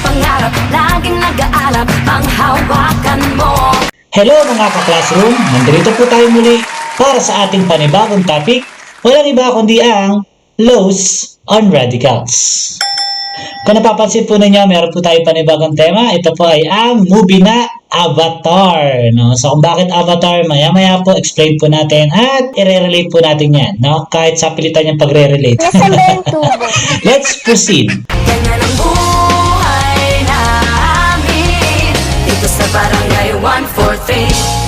pangarap, laging nag-aalap ang hawakan mo. Hello mga ka-classroom! Nandito po tayo muli para sa ating panibagong topic. Walang iba kundi ang laws on radicals. Kung napapansin po ninyo, meron po tayo panibagong tema. Ito po ay ang movie na Avatar. No? So kung bakit Avatar, maya-maya po explain po natin at i-relate po natin yan. No? Kahit sa pilitan yung pagre-relate. Let's proceed. Ganyan ang buhay namin dito sa Barangay 143.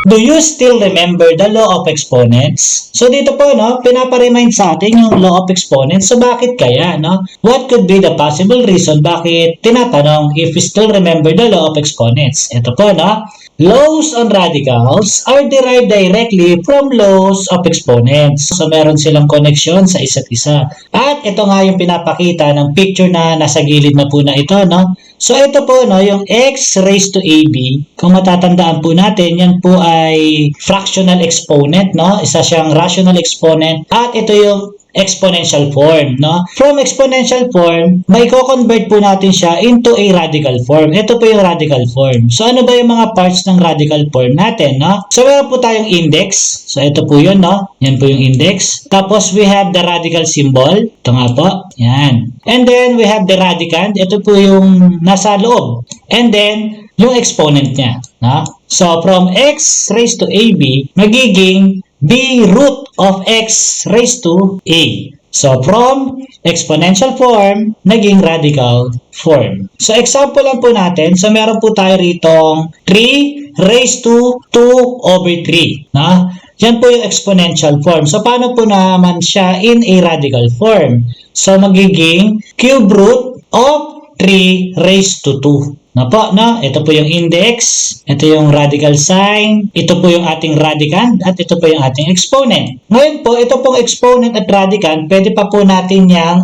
Do you still remember the law of exponents? So dito po, no, pinapa-remind sa atin yung law of exponents. So bakit kaya, no? What could be the possible reason bakit tinatanong if we still remember the law of exponents? Ito po, no? Laws on radicals are derived directly from laws of exponents. So meron silang connection sa isa't isa. At ito nga yung pinapakita ng picture na nasa gilid na po na ito, no? So ito po, no, yung x raised to AB, kung matatandaan po natin, yan po ay fractional exponent, no? Isa siyang rational exponent at ito yung exponential form, no? From exponential form, may ko-convert po natin siya into a radical form. Ito po yung radical form. So ano ba yung mga parts ng radical form natin, no? So meron po tayong index. So ito po yun, no? Yan po yung index. Tapos we have the radical symbol. Ito nga po. Yan. And then we have the radicand. Ito po yung nasa loob. And then yung exponent niya, no? So from x raised to AB, magiging b root of x raised to a. So, from exponential form, naging radical form. So, example lang po natin. So, meron po tayo ritong 3 raised to 2 over 3. Na? Yan po yung exponential form. So, paano po naman siya in a radical form? So, magiging cube root of 3 raised to 2. Na po, no? Ito po yung index, ito yung radical sign, ito po yung ating radicand, at ito po yung ating exponent. Ngayon po, ito pong exponent at radicand, pwede pa po natin yung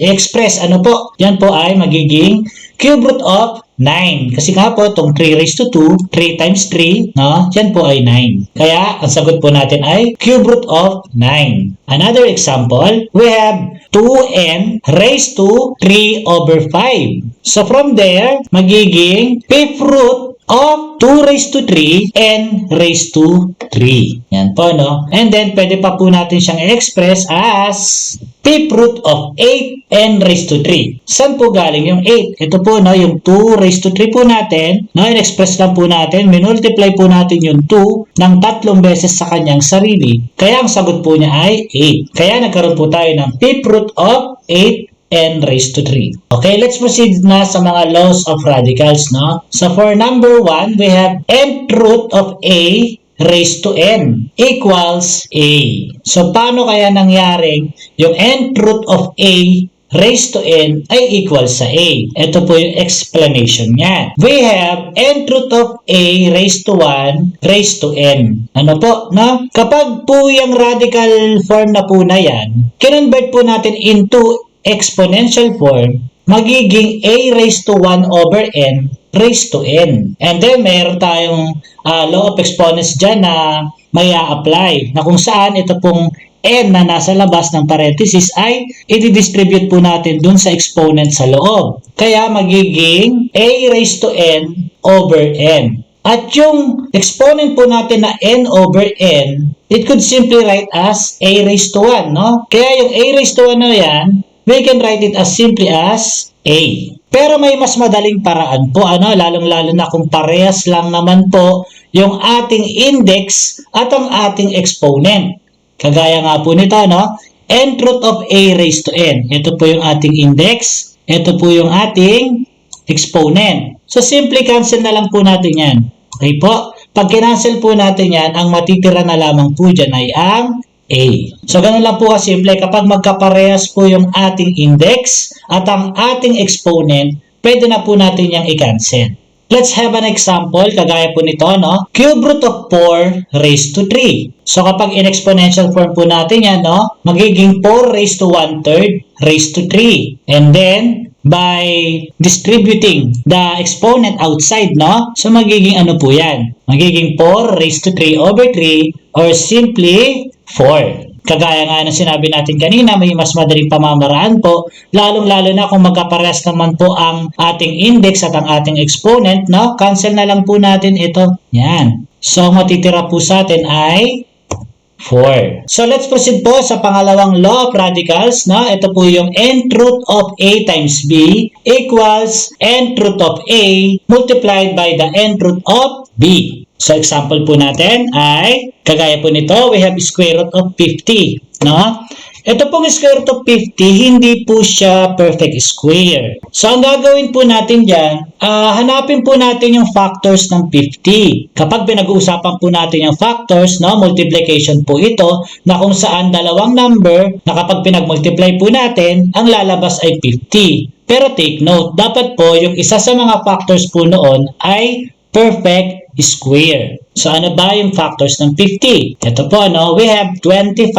i-express. Ano po? Yan po ay magiging cube root of 9. Kasi nga po, itong 3 raised to 2, 3 times 3, no? Yan po ay 9. Kaya, ang sagot po natin ay cube root of 9. Another example, we have 2n raised to 3 over 5. So, from there, magiging fifth root of 2 raised to 3 n raised to 3. Yan po, no? And then, pwede pa po natin siyang i-express as fifth root of 8 n raised to 3. Saan po galing yung 8? Ito po, no? Yung 2 raised to 3 po natin, no? In-express lang po natin, minultiply po natin yung 2 ng 3 beses sa kanyang sarili. Kaya ang sagot po niya ay 8. Kaya nagkaroon po tayo ng fifth root of 8 n raised to 3. Okay, let's proceed na sa mga laws of radicals, no? So, for number 1, we have nth root of a raised to n equals a. So, paano kaya nangyaring yung nth root of a raised to n ay equal sa a? Ito po yung explanation niya. We have nth root of a raised to 1 raised to n. Ano po, no? Kapag po yung radical form na po na yan, kinonvert po natin into exponential form, magiging a raised to 1 over n raised to n. And then, mayroon tayong law of exponents dyan na may a-apply, na kung saan ito pong n na nasa labas ng parenthesis ay i-distribute po natin dun sa exponent sa loob. Kaya magiging a raised to n over n. At yung exponent po natin na n over n, it could simply write as a raised to 1, no? Kaya yung a raised to 1 na yan, we can write it as simply as a. Pero may mas madaling paraan po, ano, lalong-lalo na kung parehas lang naman po yung ating index at ang ating exponent. Kagaya nga po nito, no? Nth root of a raised to n. Ito po yung ating index. Ito po yung ating exponent. So, simply cancel na lang po natin yan. Okay po? Pag kinancel po natin yan, ang matitira na lamang po dyan ay ang a. So, ganun lang po kasimple. Kapag magkaparehas po yung ating index at ang ating exponent, pwede na po natin yung i-cancel. Let's have an example, kagaya po nito, no? Cube root of 4 raised to 3. So, kapag in exponential form po natin yan, no? Magiging 4 raised to 1/3 raised to 3. And then, by distributing the exponent outside, no? So, magiging ano po yan? Magiging 4 raised to 3 over 3 or simply 4. Kagaya nga ng sinabi natin kanina, may mas madaling pamamaraan po, lalong-lalo na kung magkaparehas naman po ang ating index at ang ating exponent, no? Cancel na lang po natin ito. Yan. So, matitira po sa atin ay 4. So, let's proceed po sa pangalawang law of radicals, no? Ito po yung nth root of A times B equals nth root of A multiplied by the nth root of B. So, example po natin ay, kagaya po nito, we have square root of 50, no? Ito pong square root of 50, hindi po siya perfect square. So, ang gagawin po natin dyan, hanapin po natin yung factors ng 50. Kapag pinag-uusapan po natin yung factors, no, multiplication po ito, na kung saan dalawang number, na kapag pinag-multiply po natin, ang lalabas ay 50. Pero take note, dapat po yung isa sa mga factors po noon ay perfect square. So, ano ba yung factors ng 50? Ito po, no? We have 25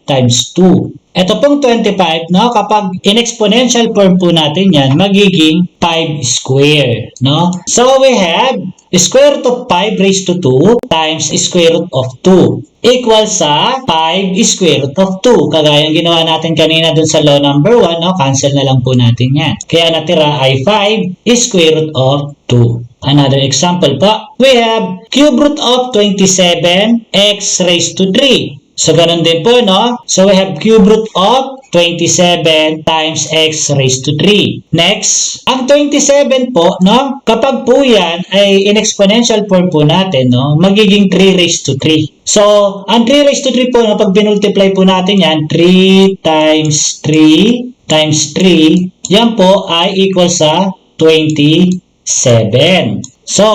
times 2. Ito pong 25, no? Kapag in exponential form po natin yan, magiging 5 square, no? So, we have square root of 5 raised to 2 times square root of 2 equals sa 5 square root of 2. Kagaya yung ginawa natin kanina dun sa law number 1, no? Cancel na lang po natin yan. Kaya natira ay 5 square root of 2. Another example po, we have cube root of 27x raised to 3. So, ganun din po, no? So, we have cube root of 27 times x raised to 3. Next, ang 27 po, no? Kapag po yan ay in exponential form po natin, no? Magiging 3 raised to 3. So, ang 3 raised to 3 po, no? Pag binultiply po natin yan, 3 times 3 times 3, yan po ay equal sa 27. So,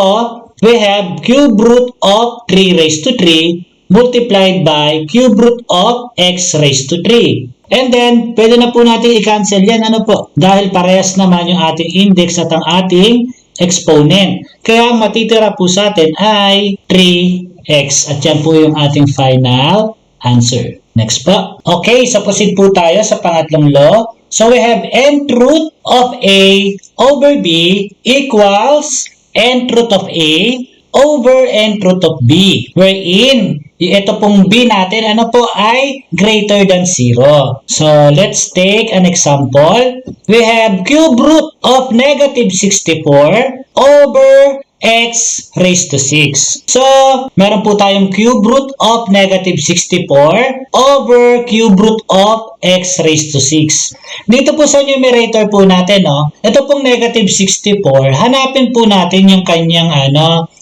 we have cube root of 3 raised to 3 multiplied by cube root of x raised to 3. And then, pwede na po natin i-cancel yan. Ano po? Dahil parehas naman yung ating index at ang ating exponent. Kaya ang matitira po sa atin ay 3x. At yan po yung ating final answer. Next po. Okay, so proceed po tayo sa pangatlong law. So, we have nth root of A over B equals nth root of A over nth root of B. Wherein, ito pong B natin, ano po, ay greater than 0. So, let's take an example. We have cube root of negative 64 over x raised to 6. So, meron po tayong cube root of negative 64 over cube root of x raised to 6. Dito po sa numerator po natin, no, ito pong negative 64, hanapin po natin yung kanyang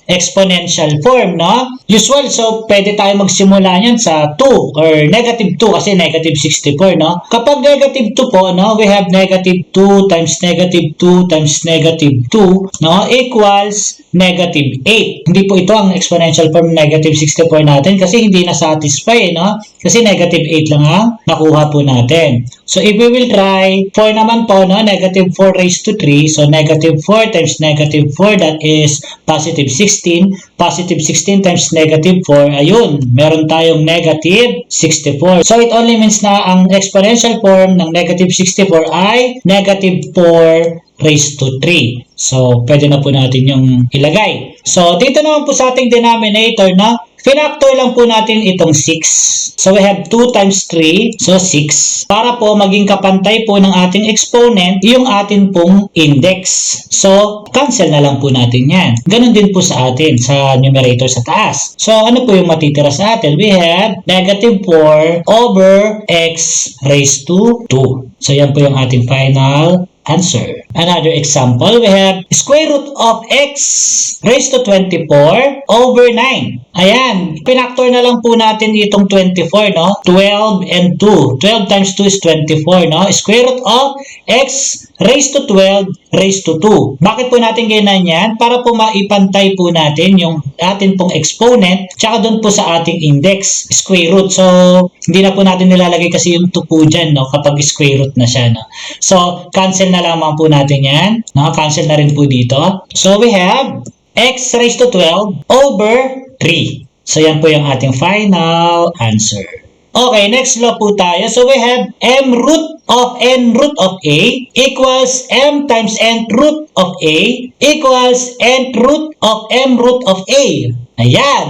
exponential form, no? Usual, so pwede tayo magsimula niyan sa 2 or negative 2 kasi negative 64, no? Kapag negative 2 po, no, we have negative 2 times negative 2 times negative 2, no, equals negative 8. Hindi po ito ang exponential form negative 64 natin kasi hindi na-satisfy, no? Kasi negative 8 lang ang nakuha po natin. So, if we will try, 4 naman po, no? Negative 4 raised to 3. So, negative 4 times negative 4, that is positive 16. Positive 16 times negative 4, ayun, meron tayong negative 64. So, it only means na ang exponential form ng negative 64 ay negative 4 raised to 3. So, pwede na po natin yung ilagay. So, dito naman po sa ating denominator, na finactor lang po natin itong 6. So, we have 2 times 3, so 6. Para po maging kapantay po ng ating exponent, yung atin pong index. So, cancel na lang po natin yan. Ganon din po sa atin, sa numerator sa taas. So, ano po yung matitira sa atin? We have negative 4 over x raised to 2. So, yan po yung ating final answer. Another example, we have square root of x raised to 24 over 9. Ayan, pinactor na lang po natin itong 24, no? 12 and 2. 12 times 2 is 24, no? Square root of x raised to 12 raised to 2. Bakit po natin ganyan? Para po maipantay po natin yung atin pong exponent tsaka doon po sa ating index, square root. So, hindi na po natin nilalagay kasi yung 2 po dyan, no? Kapag square root na siya, no? So, cancel na lamang po natin yan. No? Cancel na rin po dito. So, we have x raised to 12 over 3. So, yan po yung ating final answer. Okay, next law po tayo. So, we have m root of n root of a equals m times n root of a equals n root of m root of a. Ayan.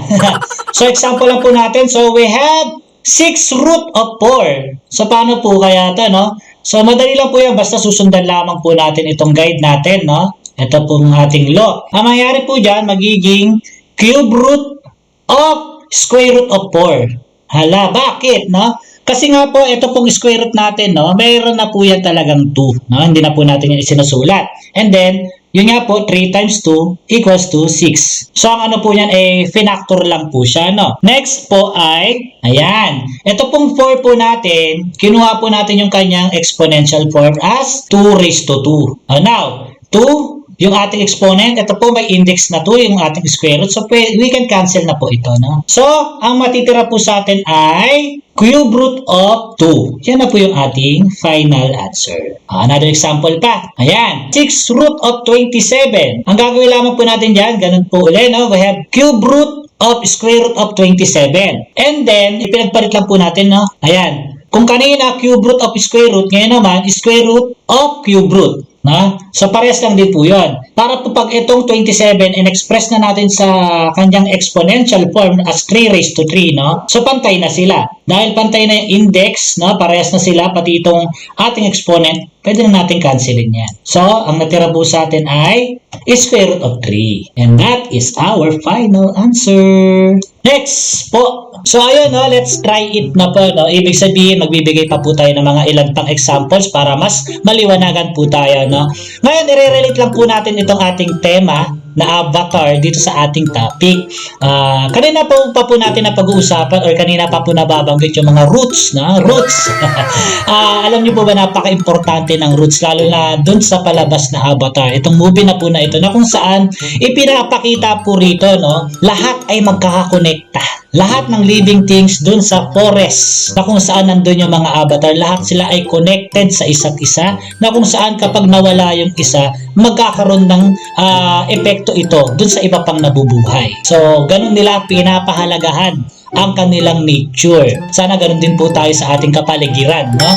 So, example lang po natin. So, we have 6 root of 4. So, paano po kaya ito, no? So, madali lang po yan. Basta susundan lamang po natin itong guide natin, no? Ito pong ating law. Ang mangyayari po dyan, magiging cube root of square root of 4. Hala, bakit, no? Kasi nga po, ito pong square root natin, no? Mayroon na po yan talagang 2, no? Hindi na po natin yan isinusulat. And then, yun nga po, 3 times 2 equals to 6. So, ang ano po yan, finactor lang po siya, no? Next po ay, ayan. Ito pong 4 po natin, kinuha po natin yung kanyang exponential form as 2 raised to 2. Now, 2, yung ating exponent, ito po may index na 2, yung ating square root. So, we can cancel na po ito, no? So, ang matitira po sa atin ay cube root of 2. Yan na po yung ating final answer. Another example pa. Ayan. 6 root of 27. Ang gagawin lamang po natin dyan, ganun po ulit, no? We have cube root of square root of 27. And then, ipinagpalit lang po natin, no? Ayan. Kung kanina, cube root of square root, ngayon naman, square root of cube root. Na? So, parehas lang din po yun. Para po pag itong 27, in-express na natin sa kanyang exponential form as 3 raised to 3, no? So, pantay na sila. Dahil pantay na yung index, no? Parehas na sila, pati itong ating exponent, pwede na natin cancelin yan. So, ang natira po sa atin ay square root of 3. And that is our final answer. Next po. So, ayun, no? Let's try it na po, no? Ibig sabihin, magbibigay pa po tayo ng mga ilan pang examples para mas maliwanagan po tayo, no? Ngayon, i-relate lang po natin itong ating tema na avatar dito sa ating topic. Kanina pa po natin na pag-uusapan or kanina pa po nababanggit yung mga roots, na roots. Alam niyo po ba napaka-importante ng roots lalo na dun sa palabas na Avatar. Itong movie na po na ito na kung saan ipinapakita po rito, no, lahat ay magkakakonekta. Lahat ng living things dun sa forest na kung saan nandun yung mga avatar, lahat sila ay connected sa isa't isa na kung saan kapag nawala yung isa, magkakaroon ng epekto ito dun sa iba pang nabubuhay. So, ganun nila pinapahalagahan ang kanilang nature. Sana ganun din po tayo sa ating kapaligiran, no?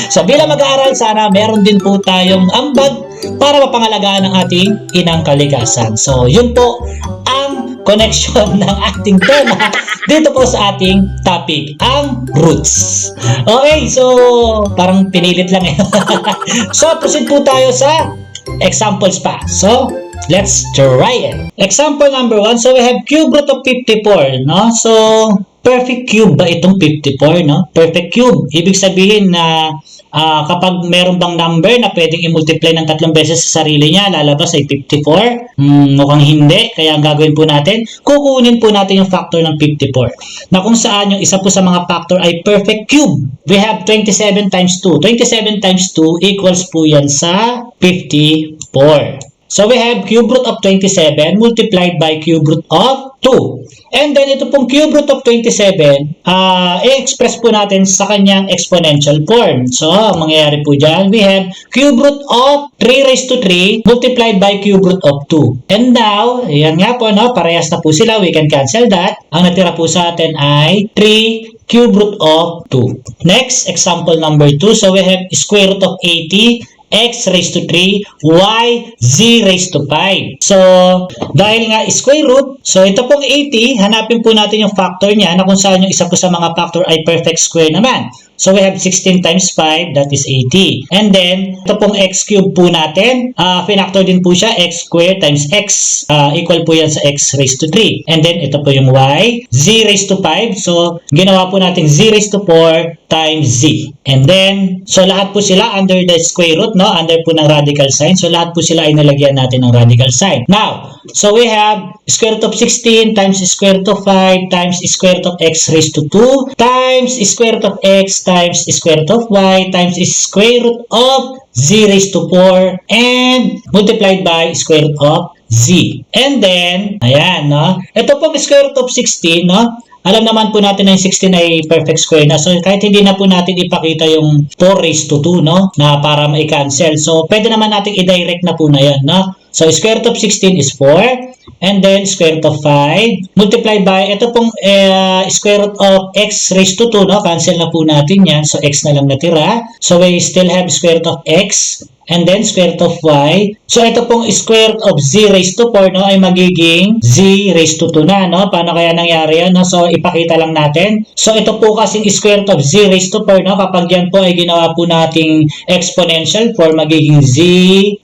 So, bilang mag-aaral, sana meron din po tayong ambag para mapangalagaan ang ating inang kalikasan. So, yun po ang connection ng ating tema dito po sa ating topic, ang roots. Okay, so parang pinilit lang eh. So, proceed po tayo sa examples pa. So, let's try it. Example number 1. So, we have cube root of 54, no? So, perfect cube ba itong 54, no? Perfect cube. Ibig sabihin na kapag meron bang number na pwedeng i-multiply ng 3 beses sa sarili niya, lalabas ay 54. Mukhang hindi. Kaya ang gagawin po natin, kukunin po natin yung factor ng 54. Na kung saan yung isa po sa mga factor ay perfect cube. We have 27 times 2. 27 times 2 equals po yan sa 54. So, we have cube root of 27 multiplied by cube root of 2. And then, ito pong cube root of 27, i-express po natin sa kanyang exponential form. So, ang mangyayari po dyan, we have cube root of 3 raised to 3 multiplied by cube root of 2. And now, yan nga po, no? Parehas na po sila. We can cancel that. Ang natira po sa atin ay 3 cube root of 2. Next, example number 2. So, we have square root of 80 x raised to 3, y, z raised to 5. So, dahil nga square root, so ito pong 80, hanapin po natin yung factor niya na kung saan yung isa po sa mga factor ay perfect square naman. So, we have 16 times 5, that is 80. And then, ito pong x cube po natin, finactor din po siya, x squared times x, equal po yan sa x raised to 3. And then, ito po yung y, z raised to 5. So, ginawa po natin z raised to 4 times z. And then, so lahat po sila under the square root, no? Under po ng radical sign. So, lahat po sila ay nalagyan natin ng radical sign. Now, so we have square root of 16 times square root of 5 times square root of x raised to 2 times square root of x times square root of y times square root of z raised to 4 and multiplied by square root of z. And then, ayan, no? Ito pong square root of 16, no? Alam naman po natin na yung 16 ay perfect square na. So, kahit hindi na po natin ipakita yung 4 raised to 2, no? Na para ma-cancel. So, pwede naman natin i-direct na po na yan, no? So, square root of 16 is 4. And then, square root of 5. Multiplied by, ito pong square root of x raised to 2, no? Cancel na po natin yan. So, x na lang natira. So, we still have square root of x. and then square root of y. So ito pong square root of z raised to 4 no, ay magiging z raised to 2 na. No? Paano kaya nangyari yan? No? So ipakita lang natin. So ito po kasing square root of z raised to 4 no, kapag yan po ay ginawa po nating exponential form, magiging z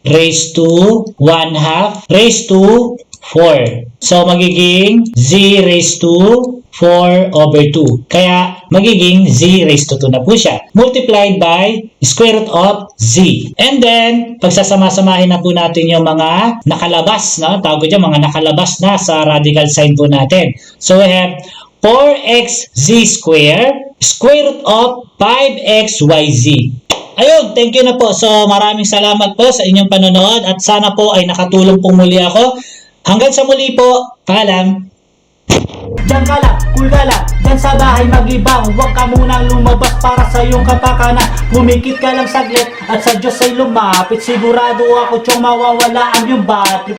raised to 1 half raised to 4. So, magiging z raised to 4 over 2. Kaya, magiging z raised to 2 na po siya. Multiplied by square root of z. And then, pagsasama-samahin na po natin yung mga nakalabas, no? Tawag ko dyan, mga nakalabas na sa radical sign po natin. So, we have 4xz square, square root of 5xyz. Ayun, thank you na po. So, maraming salamat po sa inyong panonood at sana po ay nakatulong po muli ako. Hanggang sa muli po, paalam! Diyan ka lang, cool ka lang, diyan sa bahay mag-ibang. Huwag ka munang lumabas para sa iyong kapakanan. Pumikit ka lang saglit at sa Diyos ay lumapit. Sigurado ako tiyong mawawala ang iyong battery.